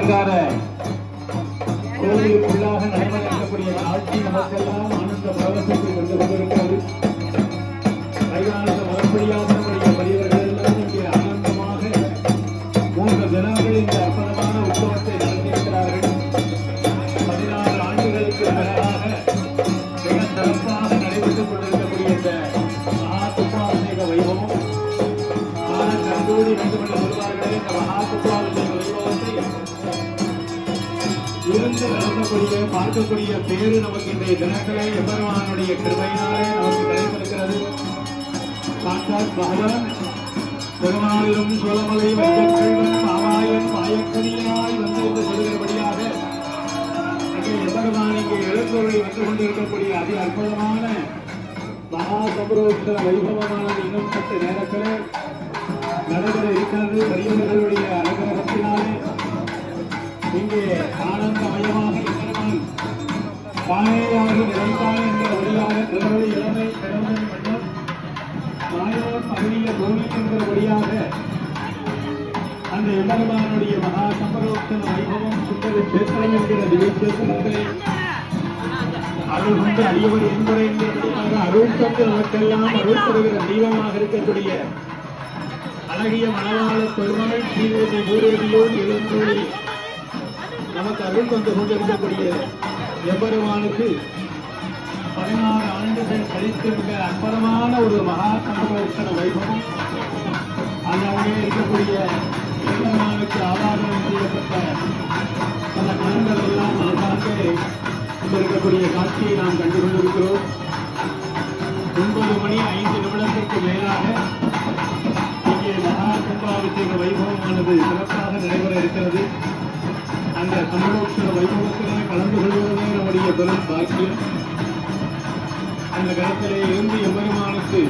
அலங்கார கோவிலுக்குள்ளாக நடைபெறக்கூடிய காட்சி நமக்கெல்லாம் ஆனந்த பரவசத்தை கொண்டு கொண்டிருக்கிறது. கைலாச மரப்படியாசனுடைய பெரியவர்கள் எல்லாம் இங்கே ஆனந்தமாக 3 தினங்கள் இந்த அற்புதமான உற்சவத்தை நடத்தியிருக்கிறார்கள். 16 ஆண்டுகளுக்கு பிறகாக மிக சிறப்பாக நடைபெற்றுக் கொண்டிருக்கக்கூடிய இந்த மகா துப்பாபிஷேக வைபவம் கண்டோடி வேண்டும் என்று சொல்வார்களே, இந்த மகா துப்பாபிஷேக வைபவத்தை இருந்து நடத்தக்கூடிய பார்க்கக்கூடிய பேரு நமக்கு இன்றைய தினத்திலே எம்பெருமானுடைய கிருபையினாலே நமக்கு கிடைத்திருக்கிறது. சாட்சாத் பகவான் பெருமாளிலும் சோழமலை வஞ்சக்கல்வன் மாமாயன் மாயக்கனியாய் வந்து என்று சொல்கிறபடியாக எம்பெருமான் இங்கே எழுந்தொருளை வந்து கொண்டிருக்கக்கூடிய அதி அற்புதமான மகா சம்பரோத்சவ வைபவமானது இன்னும் சற்று நேரத்திலே நடைபெற இருக்கிறது. பெரியவர்களுடைய அனுகிரகத்தினாலே இங்கே ஆனந்தமயமாக எம்பெருமான் மாயையாக நிறைந்தான் என்ற வழியாக நிலவழி இளமை கிழமை மன்னம் மாயோர் அகில பூமி என்கிற வழியாக அந்த எம்பெருமானுடைய மகா சம்பரோத்சவ வைபவம் சுந்தர சேத்திரம் என்கிற திவ்யேத்திரத்திலே அருள் கொண்டு அடியவர் என்பதை என்கிறபடியாக அருள் கொண்டு நமக்கெல்லாம் அருள் தருகிற தெய்வமாக இருக்கக்கூடிய அழகிய மணவாள பெருமாள் ஸ்ரீதேவி பூரேவியோடு எழுந்தோடி நமக்கு அருள் கொண்டு கொண்டிருக்கக்கூடிய எம்பெருமானுக்கு 16 ஆண்டுகள் கழித்து மிக அற்புதமான ஒரு மகா சம்பரோத்சவ வைபவம் அங்கே இருக்கக்கூடிய எம்பெருமானுக்கு ஆராதனை செய்யப்பட்ட பல கணங்கள் எல்லாம் நமக்காக இருக்கக்கூடிய காட்சியை நாம் கண்டு கொண்டிருக்கிறோம். 9 மணி 5 நிமிடத்திற்கு மேலாக இங்கே மகா கும்பாபிஷேக வைபவமானது சிறப்பாக நடைபெற இருக்கிறது. அந்த சம்பரோத்சவ வைபவத்திலே கலந்து கொள்வதே நம்முடைய பெரும் பாக்கியம். அந்த காலத்திலே இருந்து எம்பெருமானுக்கு